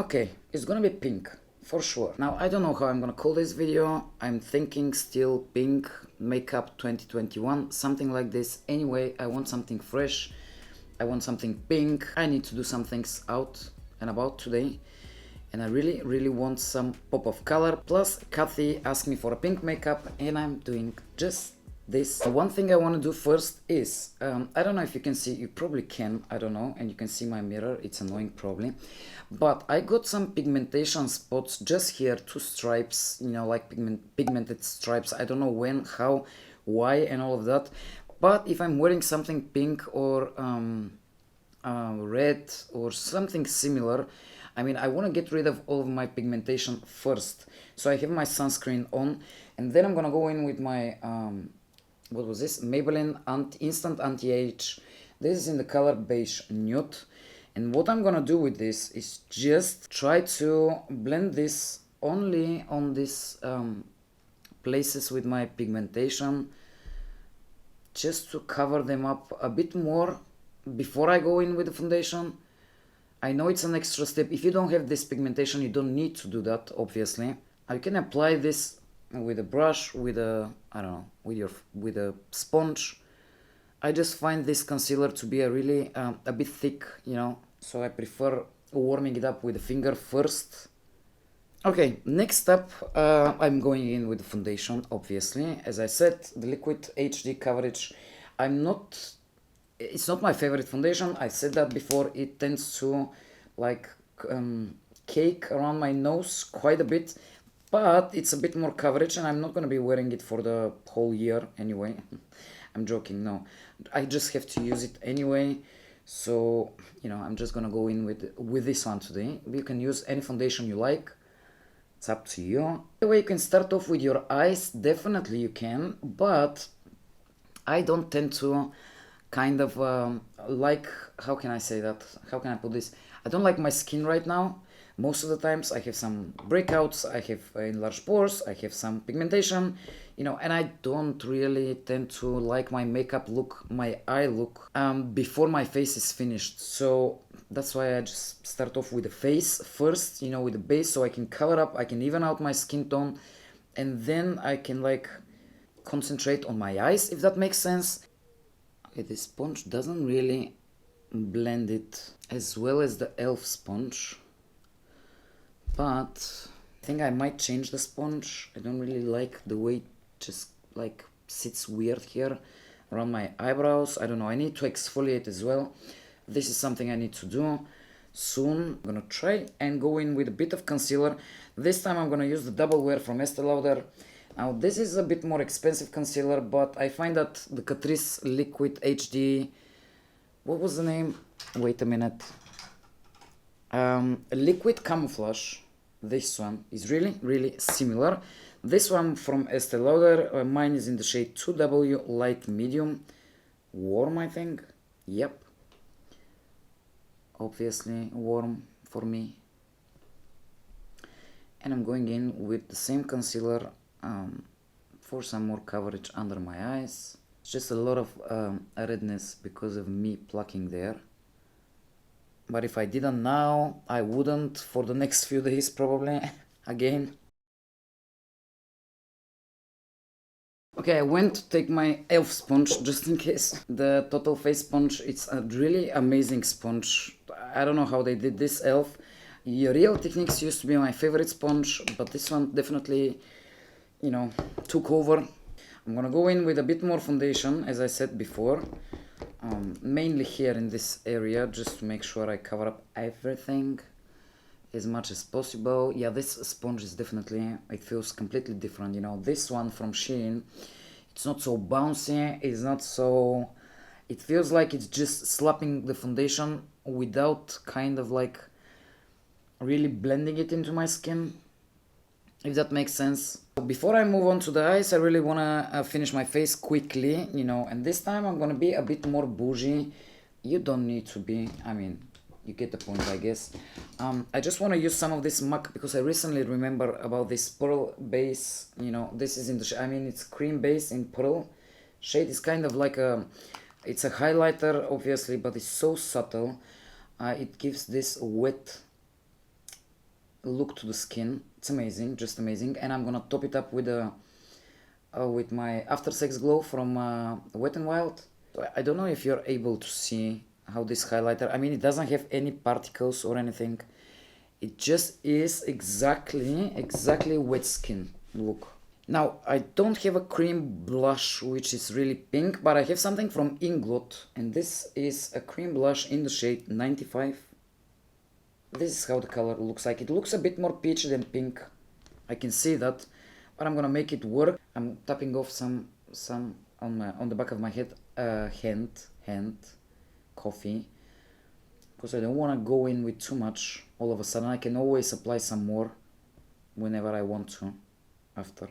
Okay, it's gonna be pink, for sure. Now, I don't know how I'm gonna call this video. I'm thinking still pink, makeup 2021, something like this. Anyway, I want something fresh. I want something pink. I need to do some things out and about today. And I really want some pop of color. Plus, Kathy asked me for a pink makeup and I'm doing just this. One thing I want to do first is, I don't know if you can see, you probably can, I don't know, and you can see my mirror, it's annoying probably. But I got some pigmentation spots just here, 2 stripes, you know, like pigmented stripes. I don't know when, how, why and all of that. But if I'm wearing something pink or red or something similar, I mean, I want to get rid of all of my pigmentation first. So I have my sunscreen on, and then I'm gonna go in with my, what was this? Maybelline Instant Anti-Age. This is in the color Beige Nude. And what I'm gonna do with this is just try to blend this only on these places with my pigmentation, just to cover them up a bit more before I go in with the foundation. I know it's an extra step. If you don't have this pigmentation, you don't need to do that, obviously. You can apply this with a brush, with a, I don't know, with a sponge. I just find this concealer to be a really a bit thick, you know, so I prefer warming it up with a finger first. Okay, next up, I'm going in with the foundation, obviously. As I said, the liquid HD coverage. It's not my favorite foundation. I said that before. It tends to like cake around my nose quite a bit, but it's a bit more coverage and I'm not going to be wearing it for the whole year anyway. I'm joking, no. I just have to use it anyway. So, you know, I'm just going to go in with this one today. You can use any foundation you like. It's up to you. The way you can start off with your eyes, definitely you can, but I don't tend to kind of like, how can I say that? How can I put this? I don't like my skin right now. Most of the times I have some breakouts, I have enlarged pores, I have some pigmentation, you know, and I don't really tend to like my makeup look, my eye look, before my face is finished. So that's why I just start off with the face first, you know, with the base, so I can cover up, I can even out my skin tone, and then I can like concentrate on my eyes, if that makes sense. Okay, this sponge doesn't really blend it as well as the e.l.f. sponge, but I think I might change the sponge. I don't really like the way it just like sits weird here around my eyebrows. I don't know, I need to exfoliate as well. This is something I need to do soon. I'm gonna try and go in with a bit of concealer. This time I'm gonna use the Double Wear from Estee Lauder. Now this is a bit more expensive concealer, but I find that the Catrice Liquid HD, what was the name? Wait a minute. Liquid Camouflage, this one is really similar. This one from Estee Lauder, mine is in the shade 2W Light Medium. Warm, I think. Yep. Obviously warm for me. And I'm going in with the same concealer for some more coverage under my eyes. It's just a lot of redness because of me plucking there. But if I didn't now, I wouldn't for the next few days probably, again. Okay, I went to take my e.l.f. sponge just in case. The Total Face sponge, it's a really amazing sponge. I don't know how they did this, e.l.f. Real Techniques used to be my favorite sponge, but this one definitely, you know, took over. I'm gonna go in with a bit more foundation, as I said before. Mainly here in this area, just to make sure I cover up everything as much as possible. Yeah, this sponge is definitely, it feels completely different, you know. This one from Shein, it's not so bouncy, it's not so, it feels like it's just slapping the foundation without kind of like really blending it into my skin, if that makes sense. Before I move on to the eyes, I really want to finish my face quickly, you know, and this time I'm going to be a bit more bougie. You don't need to be, I mean, you get the point, I guess. I just want to use some of this MAC because I recently remember about this pearl base, you know, this is in the, I mean, it's cream base in pearl. Shade is kind of like a, it's a highlighter, obviously, but it's so subtle. It gives this wet look to the skin. It's amazing, just amazing. And I'm gonna top it up with a with my After Sex Glow from Wet n Wild. I don't know if you're able to see how this highlighter, I mean, it doesn't have any particles or anything. It just is exactly wet skin look. Now, I don't have a cream blush which is really pink, but I have something from INGLOT, and this is a cream blush in the shade 95. This is how the color looks like. It looks a bit more peach than pink. I can see that, but I'm gonna make it work. I'm tapping off some on the back of my head, hand, coffee, because I don't want to go in with too much all of a sudden. I can always apply some more whenever I want to after.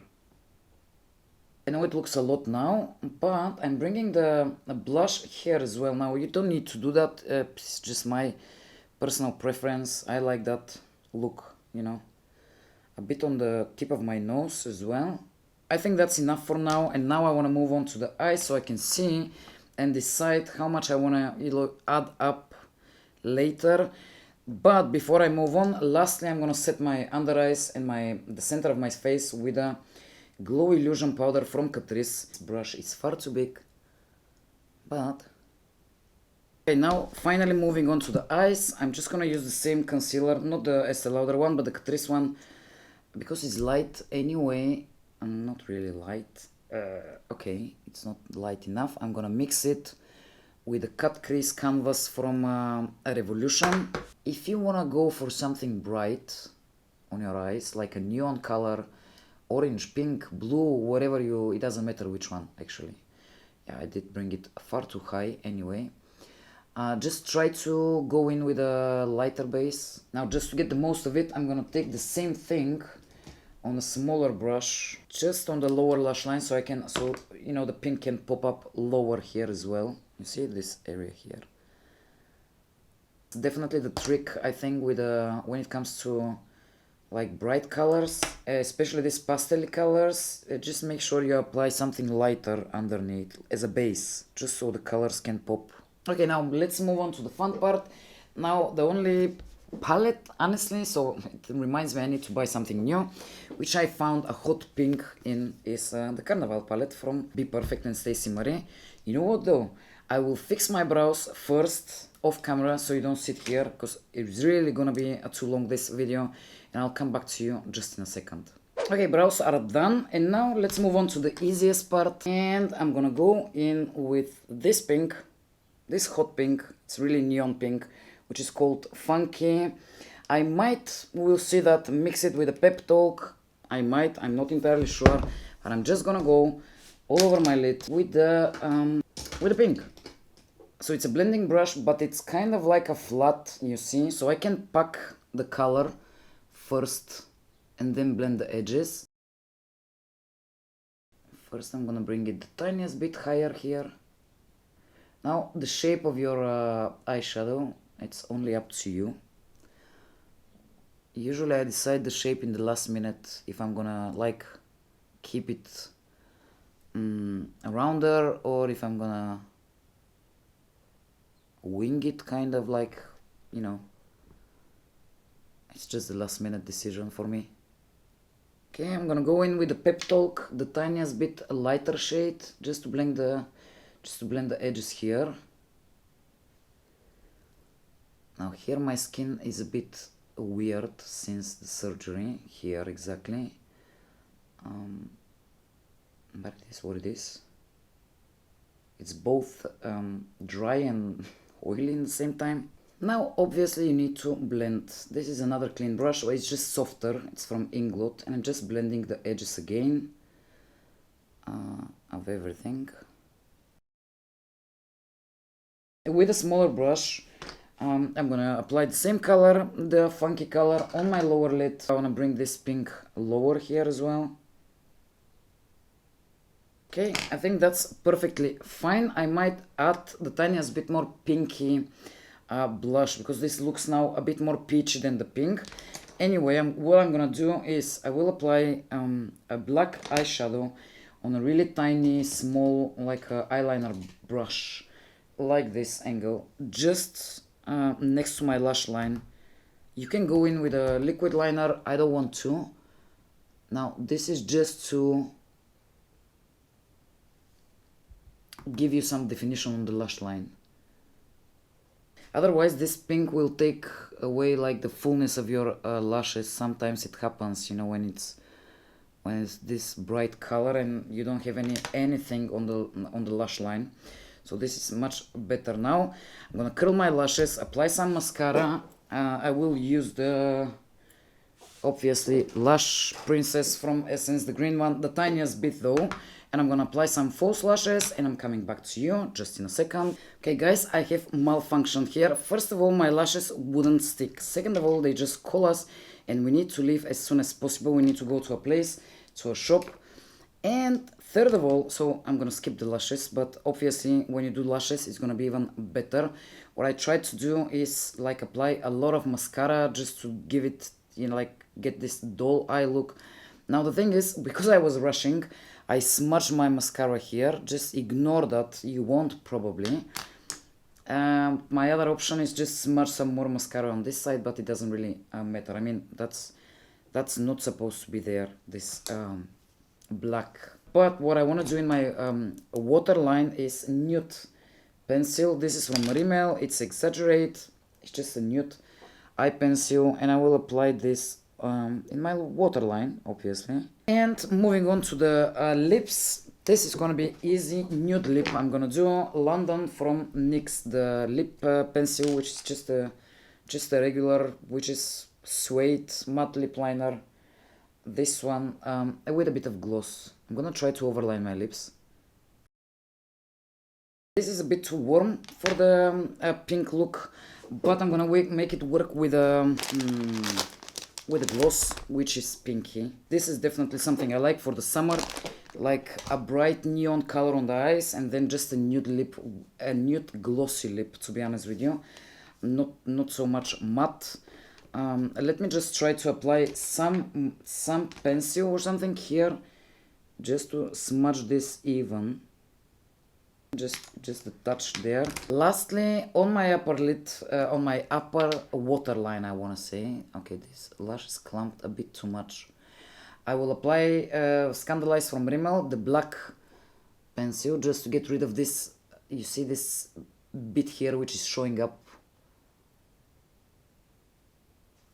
I know it looks a lot now, but I'm bringing the blush here as well. Now, you don't need to do that. It's just my personal preference. I like that look, you know. A bit on the tip of my nose as well. I think that's enough for now, and now I want to move on to the eyes so I can see and decide how much I want to add up later. But before I move on, lastly I'm going to set my under eyes and the center of my face with a Glow Illusion powder from Catrice. This brush is far too big, but... Okay, now finally moving on to the eyes. I'm just going to use the same concealer, not the Estee Lauder one, but the Catrice one, because it's light anyway. Not really light. Okay, it's not light enough. I'm gonna mix it with the cut crease canvas from Revolution. If you wanna go for something bright on your eyes, like a neon color, orange, pink, blue, whatever it doesn't matter which one actually. Yeah, I did bring it far too high anyway. Just try to go in with a lighter base. Now, just to get the most of it, I'm gonna take the same thing on a smaller brush, just on the lower lash line, so you know, the pink can pop up lower here as well. You see this area here. It's definitely the trick, I think, with when it comes to like bright colors, especially these pastel colors. Just make sure you apply something lighter underneath as a base, just so the colors can pop. Okay, now let's move on to the fun part. Now, the only palette, honestly, so it reminds me I need to buy something new, which I found a hot pink in, is the Carnival palette from BPerfect and Stacey. You know what though? I will fix my brows first off camera so you don't sit here, because it's really gonna be too long this video, and I'll come back to you just in a second. Okay, brows are done, and now let's move on to the easiest part, and I'm gonna go in with this pink, this hot pink. It's really neon pink, which is called Funky. We'll see that, mix it with a pep talk. I'm not entirely sure, but I'm just gonna go all over my lid with the pink. So it's a blending brush, but it's kind of like a flat, you see, so I can pack the color first and then blend the edges. First I'm gonna bring it the tiniest bit higher here. Now, the shape of your eyeshadow, it's only up to you. Usually I decide the shape in the last minute, if I'm gonna like keep it rounder, or if I'm gonna wing it, kind of like, you know. It's just the last minute decision for me. Okay, I'm gonna go in with the pep talk, the tiniest bit lighter shade, just to blend the edges here. Now here my skin is a bit weird since the surgery here, exactly. But it is what it is. It's both dry and oily in the same time. Now obviously you need to blend. This is another clean brush, but it's just softer. It's from INGLOT, and I'm just blending the edges again of everything. With a smaller brush, I'm gonna apply the same color, the funky color, on my lower lid. I wanna bring this pink lower here as well. Okay, I think that's perfectly fine. I might add the tiniest bit more pinky blush, because this looks now a bit more peachy than the pink. Anyway, what I'm gonna do is I will apply a black eyeshadow on a really tiny, small, like eyeliner brush, like this angle, just next to my lash line. You can go in with a liquid liner. I don't want to. Now this is just to give you some definition on the lash line. Otherwise this pink will take away like the fullness of your lashes. Sometimes it happens, you know, when it's this bright color and you don't have anything on the lash line. So this is much better. Now I'm gonna curl my lashes, apply some mascara. I will use the obviously Lash Princess from Essence, the green one, the tiniest bit though. And I'm gonna apply some false lashes and I'm coming back to you just in a second. Okay guys, I have malfunctioned here. First of all, my lashes wouldn't stick. Second of all, they just call us and we need to leave as soon as possible. We need to go to a place, to a shop. And third of all, so I'm gonna skip the lashes, but obviously when you do lashes, it's gonna be even better. What I try to do is like apply a lot of mascara just to give it, you know, like get this doll eye look. Now the thing is, because I was rushing, I smudged my mascara here. Just ignore that, you won't probably. My other option is just smudge some more mascara on this side, but it doesn't really matter. I mean, that's not supposed to be there, this black. But what I want to do in my waterline is nude pencil. This is from Rimmel, it's Exaggerate. It's just a nude eye pencil and I will apply this in my waterline, obviously. And moving on to the lips, this is gonna be easy nude lip. I'm gonna do London from NYX, the lip pencil, which is just a regular, which is suede matte lip liner. This one with a bit of gloss. I'm gonna try to overline my lips. This is a bit too warm for the pink look, but I'm gonna make it work with a gloss, which is pinky. This is definitely something I like for the summer, like a bright neon color on the eyes, and then just a nude lip, a nude glossy lip. To be honest with you, not so much matte. Let me just try to apply some pencil or something here, just to smudge this even. Just a touch there. Lastly, on my upper lid, on my upper waterline, I want to say. Okay, this lash is clumped a bit too much. I will apply Scandaleyes from Rimmel, the black pencil, just to get rid of this. You see this bit here, which is showing up.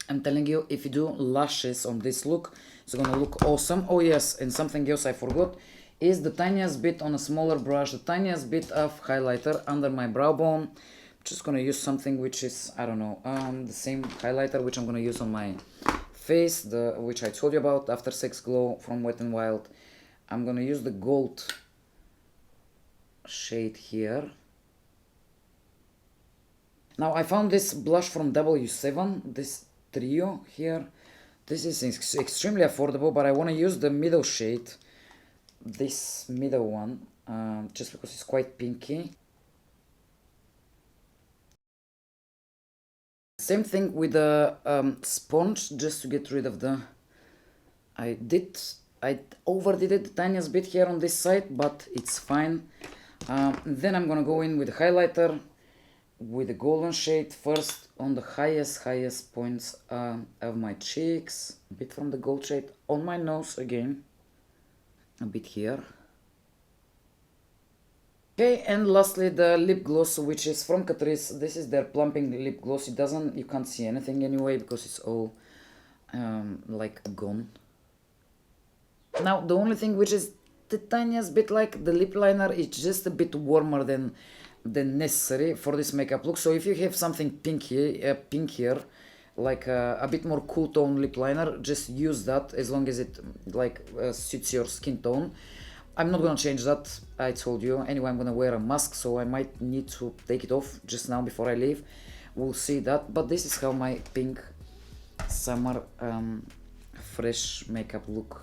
I'm telling you, if you do lashes on this look, it's gonna look awesome. Oh yes, and something else I forgot is the tiniest bit on a smaller brush, the tiniest bit of highlighter under my brow bone. I'm just gonna use something which is, I don't know, the same highlighter which I'm gonna use on my face, which I told you about, After Sex Glow from Wet n Wild. I'm gonna use the gold shade here. Now I found this blush from W7, this trio here. This is extremely affordable, but I want to use the middle shade, this middle one, just because it's quite pinky. Same thing with the sponge, just to get rid of the, I overdid it the tiniest bit here on this side, but it's fine. Then I'm gonna go in with the highlighter with the golden shade first on the highest points of my cheeks, a bit from the gold shade on my nose again, a bit here. Okay, and lastly the lip gloss, which is from Catrice. This is their Plumping lip gloss. You can't see anything anyway because it's all like gone. Now the only thing which is the tiniest bit like the lip liner is just a bit warmer than necessary for this makeup look. So if you have something pinkier, like a bit more cool tone lip liner, just use that as long as it like suits your skin tone. I'm not gonna change that, I told you. Anyway, I'm gonna wear a mask, so I might need to take it off just now before I leave. We'll see that, but this is how my pink summer fresh makeup look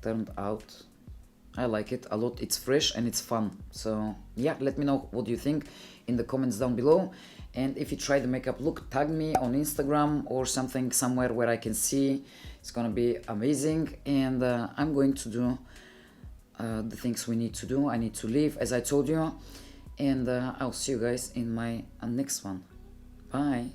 turned out. I like it a lot. It's fresh and it's fun. So yeah, let me know what you think in the comments down below. And if you try the makeup look, tag me on Instagram or something, somewhere where I can see. It's gonna be amazing. And I'm going to do the things we need to do. I need to leave, as I told you. And I'll see you guys in my next one. Bye.